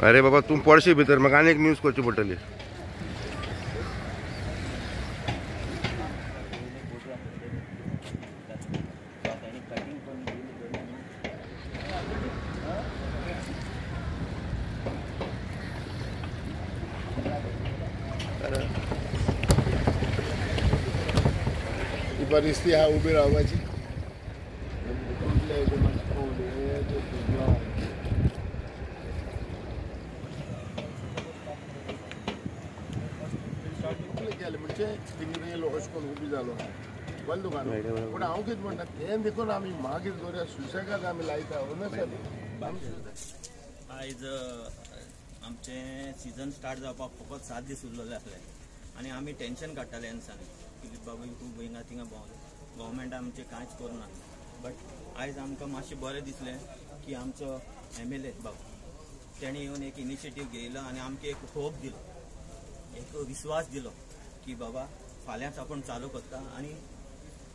अरे बाबा तुम पडशी भितर म्हाका आनी एक न्यूज करची पडटली। ही परिस्थिती हा उभी राहायची म्हणजे तिंगरे लोक उभी जालो बंद दुकान पण हांव कितें म्हणटा तें देखून आमी मागीर दोऱ्या सुसेगाद आमी लायता आयज आमचे सीजन स्टार्ट जावपाक फकत 7 दीस उरलेले आसले आनी आमी टेन्शन काडटाले दिसांनी की बाबा खूब हिंगा थिंगा भोंवले गव्हर्मेंट आमचे कांयच करना बट आयज आमकां मातशें बरें दिसलें की आमचो MLA बाबा तेणी येवन एक इनिशिएटीव घेयलो आनी आमकां एक होप दिलो एक विश्वास दिलो की बाबा फाल्यांच आपूण चालू करता आनी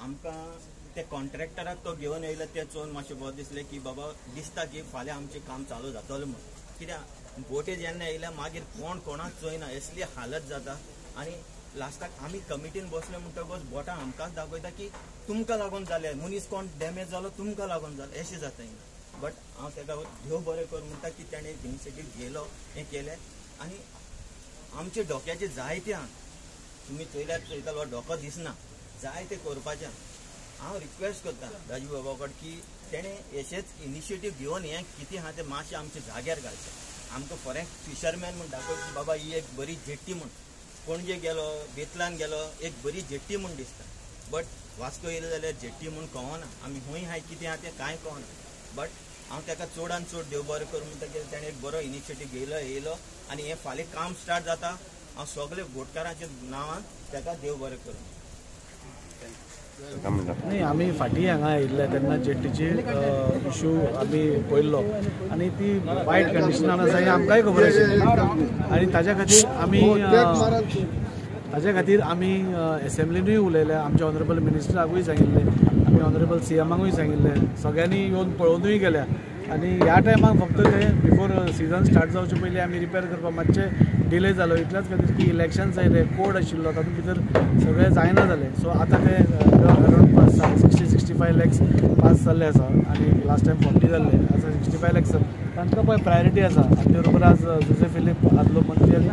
आमकां ते कॉन्ट्रॅक्टराक तो घेवन येयलो तें चोवन मातशें बरें दिसलें की बाबा दिसता की फाल्यां आमचें काम चालू जातलें म्हणून कित्याक बोटी जेन्ना येयल्या मागीर कोण कोणाक चोयना असली हालत जाता आनी लास्टाक आमी कमिटीन बसले म्हणटकच बोटां आमकांच दाखयता की तुमकां लागून जालें मनीस कोण डॅमेज जालो तुमकां लागून जालें अशें जाता हिंगा बट हांव ताका देव बरें कर म्हणटा की तेणें इनिशिएटीव घेयलो हें केलें आनी आमचे डोक्याचे जायते आहा तुमी चोयल्यार चोयतालो डोको दिसना जाय ते करपाचें हांव रिक्वेस्ट करता राजू बाबा कडेन की तेणें अशेंच इनिशिएटीव घेवन हें कितें आहा तें मातशें आमच्या जाग्यार घालचें आमकां फॉरेन फिशरमॅन म्हण दाखोवचें की बाबा ही एक बरी जेट्टी म्हण पणजे गेलो बेतलान गेलो एक बरी जेट्टी म्हण दिसता बट वास्को येयलो जाल्यार जेट्टी म्हण कळना आमी हूंय हाय कितें आहा तें कांय कळना बट हांव ताका चडान चड देव बरें कर म्हणटा की तेणें एक बरो इनिशिएटीव घेयलो येयलो आनी हें फाल्यां काम स्टार्ट जाता हांव सगळे गोटकारांच्या नांवान ताका देव बरें कर नाही आमी फाटीं हांगा येयल्ले तेन्ना जेट्टीची इशू आमी पळयल्लो आनी ती वायट कंडिशनान आसा हें आमकांय खबर आशिल्ली आनी ताज्या खातीर आमी एसेंब्लीनूय उलयले आमच्या ऑनरेबल मिनिस्टराकूय सांगिल्लें आमी ऑनरेबल CMाकूय सांगिल्लें सगळ्यांनी येवन पळोवनूय गेल्या आनी ह्या टायमाक फक्त ते बिफोर सीजन स्टार्ट जावचे पयलीं आमी रिपेर करपाक मातशें डिले जालो इतल्याच खातीर की इलेक्शन्स आयले कोड आशिल्लो तातूंत भितर सगळें जायना जालें सो आतां ते अरावंड 60-65 लॅक्स पास जाल्ले आसा आनी लास्ट टायम 40 जाल्ले आतां 65 लॅक्स तांकां पळय प्रायोरिटी आसा आनी ते बरोबर आज जोसे फिलीप आदलो मंत्री आनी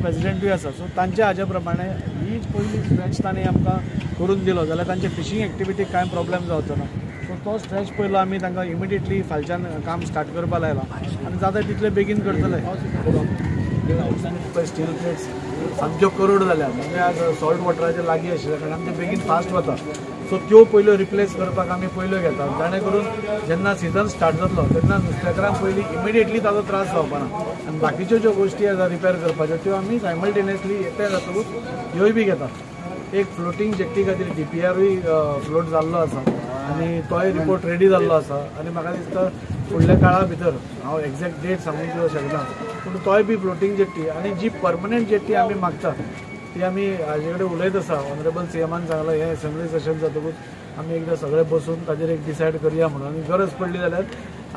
प्रेजिडेंटूय आसा सो तांच्या हाज्या प्रमाणे ही पयली स्ट्रेच तांणी आमकां करून दिलो जाल्यार तांचे फिशींग एक्टिविटीक कांय प्रॉब्लेम जावचो ना सो तो स्ट्रेच पयलो आमी तांकां इमिडिएटली फालच्यान काम स्टार्ट करपाक लायलां आनी जाता तितले बेगीन करतले स्टील प्लेट्स सामक्यो करोड जाल्या म्हणजे आज सॉल्ट वॉटराचे लागीं आशिल्ल्या कारणान ते बेगीन फास्ट वता सो त्यो पयल्यो रिप्लेस करपाक आमी पयल्यो घेता जाणे करून जेन्ना सीजन स्टार्ट जातलो तेन्ना नुस्तेकारांक पयलीं इमिडिएटली ताजो त्रास जावपा ना आनी बाकीच्यो ज्यो गोश्टी आसा रिपेर करपाच्यो त्यो आमी सायमल्टेनियसली एकठांय जातकूच ह्योय बी घेता एक फ्लोटींग जेट्टी खातीर DPRूय फ्लोट जाल्लो आसा आनी तोय रिपोर्ट रेडी जाल्लो आसा आनी म्हाका दिसता फुडल्या काळा भितर हांव एक्झॅक्ट डेट सांगूंक दिवंक शकना पूण तोय बी फ्लोटींग जेट्टी आनी जी परमनंट जेट्टी आमी मागता ती आमी हाजे कडेन उलयत आसा ऑनरेबल CMान सांगलां हें एसेंब्ली सेशन जातकूच आमी एकदां सगळे बसून ताजेर एक डिसायड करया म्हणून आनी गरज पडली जाल्यार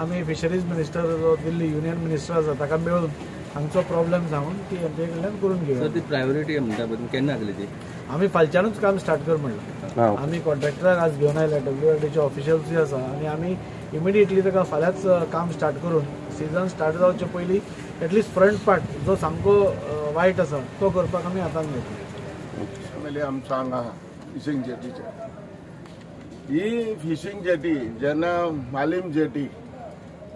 आमी फिशरीज मिनिस्टर जो दिल्ली युनियन मिनिस्टर आसा ताका मेळून हांगचो प्रॉब्लेम सांगून ती आमचे कडल्यान करून घेवया ती प्रायोरिटी म्हणटा पळय केन्ना जातली ती आमी फालच्यानूच काम स्टार्ट कर म्हणलां आमी कॉन्ट्रॅक्टराक आज घेवन आयल्या WRDचे ऑफिशियल्सूय आसा आनी आमी इमिडिएटली ताका फाल्यांच काम स्टार्ट करून सीजन स्टार्ट जावचे पयलीं एटलिस्ट फ्रंट पार्ट जो सामको वायट आसा तो करपाक आमी हातान घेतलो आमचो हांगा फिशींग जेटीचे ही फिशींग जेटी जेन्ना मालीम जेटी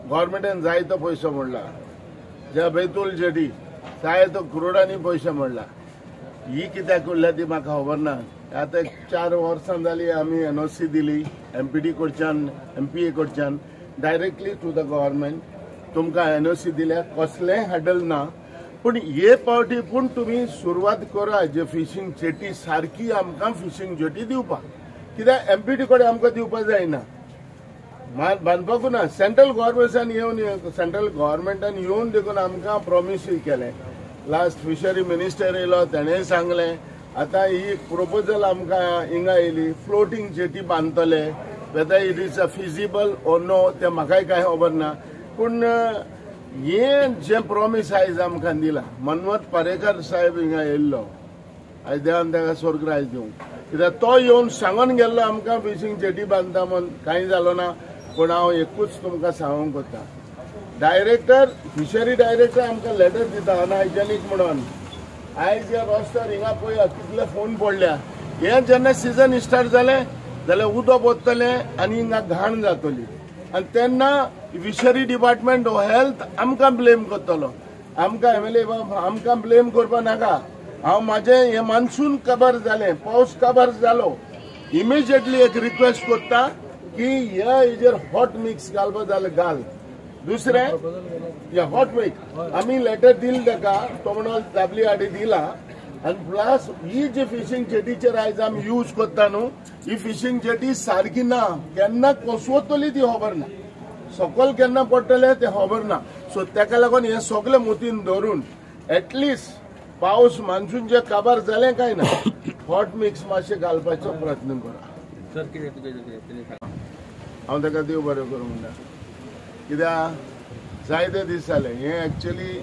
गव्हर्मेंटान जायतो पयसो मोडला ज्या बेतूल जेटी जाय तो करोडांनी पयशे मोडला ही कित्याक करल्या ती म्हाका खबर ना आतां 4 वर्सां जालीं आमी NOC दिली MPD कडच्यान MPA कडच्यान डायरेक्टली टू द गव्हर्मेंट तुमकां NOC दिल्या कसलेंय हॅडल ना पूण हे पावटी पूण तुमी सुरवात करा जे फिशींग जेटी सारकी आमकां फिशींग जेटी दिवपाक कित्याक MPD कडेन आमकां दिवपाक जायना बांदपाकूच ना सेंट्रल गव्हर्मेंटान येवन देखून आमकां प्रॉमिसूय केलें लास्ट फिशरी मिनिस्टर येयलो तेणेंय सांगलें आतां ही प्रोपोजल आमकां हिंगा येयली फ्लोटींग जेटी बांदतले whether it is a feasible or no तें म्हाकाय कांय खबर ना पूण हे जे प्रॉमिस आयज आमकां दिला मनोहर पर्रेकर साहेब हिंगा येयल्लो आयज देवान ताका स्वर्गराज दिवं कित्याक तो येवन सांगून गेल्लो आमकां फिशींग जेटी बांदता म्हूण कांय जालो ना पूण हांव एकूच तुमकां सांगूंक कोता डायरेक्टर फिशरी डायरेक्टर आमकां लेटर दिता अनहायजेनीक म्हणून आयज ह्या रस्त्यार हिंगा पळया कितले फोन पडल्या हे जेन्ना सिजन स्टार्ट जालें जाल्यार उदक वतलें आनी हिंगा घाण जातली आनी तेन्ना फिशरी डिपार्टमेंट हेल्थ आमकां ब्लेम करतलो आमकां एमएलए आमकां ब्लेम करपा नाका हांव म्हाजें हें मान्सून काबार जालें पावस काबार जालो इमिजिएटली एक रिक्वेस्ट करता की ह्या हेजेर हॉट मिक्स घालपा जाल्यार घाल दुसरें हॉट मिक्स आमी लेटर दिलें ताका तो म्हणून दाबली हाडी दिला आनी प्लस ही जी फिशींग जेटीचेर आयज आमी यूज करता न्हू ही फिशींग जेटी सारकी ना केन्ना कोसवतली ती खबर ना सकयल केन्ना पडटलें तें खबर ना सो ताका लागून हें सगळें मतीन धरून एटलिस्ट पावस मान्सून जे काबार जालें काय ना हॉट मिक्स मातशें घालपाचो प्रयत्न करा सर कितें हांव ताका देव बरें करूं म्हणटा कित्याक जायते दीस जाले हें एक्चुअली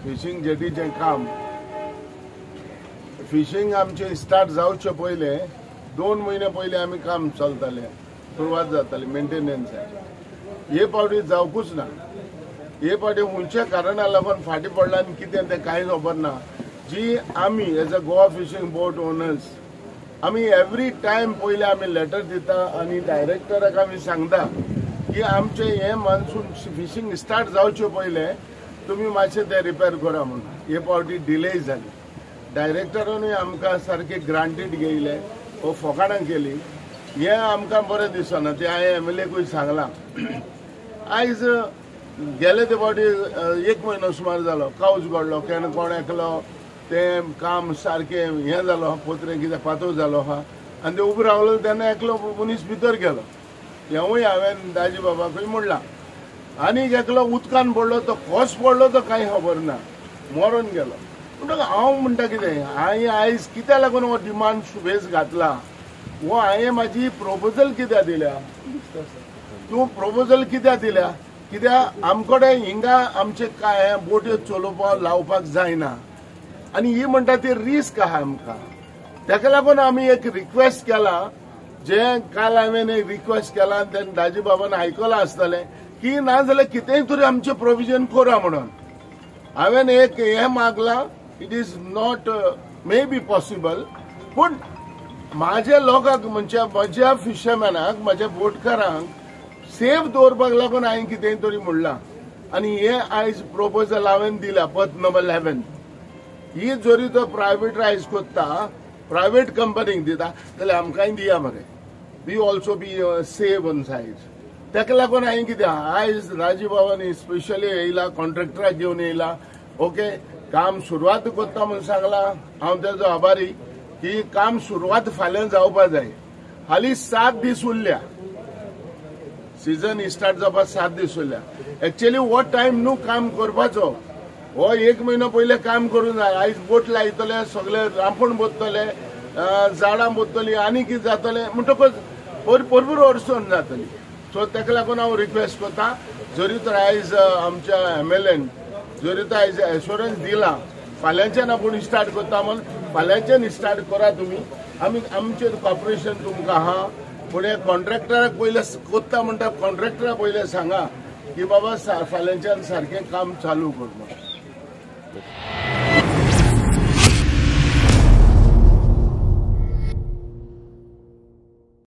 फिशींग जेटीचें काम फिशींग आमचें स्टार्ट जावचे पयले 2 म्हयने पयलीं आमी काम चलतालें सुरवात जाताली मेंटेनन्साची हे पावटी जावकूच ना हे पावटी खंयच्या कारणाक लागून फाटीं पडला आनी कितें तें कांयच खबर ना जी आमी as a Goa fishing boat owners आमी एवरी टायम पयलीं आमी लेटर दिता आनी डायरेक्टराक आमी सांगता की आमचें हें मान्सून फिशींग स्टार्ट जावचे पयले तुमी मातशें तें रिपेर करा म्हणून हे पावटी डिले जाली डायरेक्टरानूय आमकां सारके ग्रांटीड घेयले वो फकाणां केली हें आमकां बरें दिसना तें हांवें एमएलएकूय सांगलां आयज गेले ते फावटी 1 म्हयनो सुमार जालो कावच घडलो केन्ना कोण एकलो तें काम सारकें हें जालो पोत्रें कितें पातळ जालो आहा आनी तें उबो रावलो तेन्ना एकलो मनीस भितर गेलो हेंवूय हांवें दाजी बाबाकूय म्हणलां आनीक एकलो उदकान पडलो तो कोस पडलो तो कांय खबर ना मरून गेलो म्हणटकच हांव म्हणटा कितें हांवें आयज कित्याक लागून हो डिमांड सुबेज घातला वो हांवें म्हाजी प्रोपोजल कित्याक दिल्या तूं प्रोपोजल कित्याक दिल्या कित्याक आमकडे हिंगा आमचे काय बोट्यो चलोवपाक लावपाक जायना आनी ही म्हणटा ती रिस्क आहा आमकां ताका लागून आमी एक रिक्वेस्ट केला जे काल हांवें एक रिक्वेस्ट केला आनी तेन्ना दाजी बाबान आयकलां आसतलें की ना जाल्यार कितेंय तरी आमचें प्रोविजन करा म्हणून हांवें एक हें मागलां it is not may be possible पूण म्हाज्या लोकांक म्हणजे म्हज्या फिशरमॅनाक म्हज्या बोटकारांक सेफ दवरपाक लागून हांवें कितेंय तरी म्हणलां आनी हें आयज प्रोपोजल हांवें दिल्या पथ नंबर 11 ही जरी तो प्रायवेटायज करता प्रायवेट कंपनीक दिता जाल्यार आमकांय दिया मरे we also be save on side ताका लागून हांवें कितें आयज राजीव बाबांनी स्पेशली येयला कॉन्ट्रॅक्टराक घेवन येयला ओके काम सुरवात करता म्हणून सांगलां हांव तेजो आभारी की काम सुरवात फाल्यां जावपा जाय हालीं 7 दीस उरल्या सीजन स्टार्ट जावपाक 7 दीस उरल्या एक्चुअली हो टायम न्हू काम करपाचो हो 1 म्हयनो पयले काम करूं जाय आयज बोट लायतले सगळे रांपूण बोतले झाडां बोतली आनी कितें जातलें म्हणटकच भरपूर अडचण जातली सो ताका लागून हांव रिक्वेस्ट करता जरी तर आयज आमच्या एमएलएन जरी तर आयज एश्योरन्स दिला फाल्यांच्यान आपूण स्टार्ट करता म्हणून फाल्यांच्यान स्टार्ट करा तुमी आमी आमचें कॉर्पोरेशन तुमकां आहा पूण हे कॉन्ट्रॅक्टराक पयले कोत्ता म्हणटा कॉन्ट्रॅक्टराक पयले सांगा की बाबा फाल्यांच्यान सारकें काम चालू कर म्हणून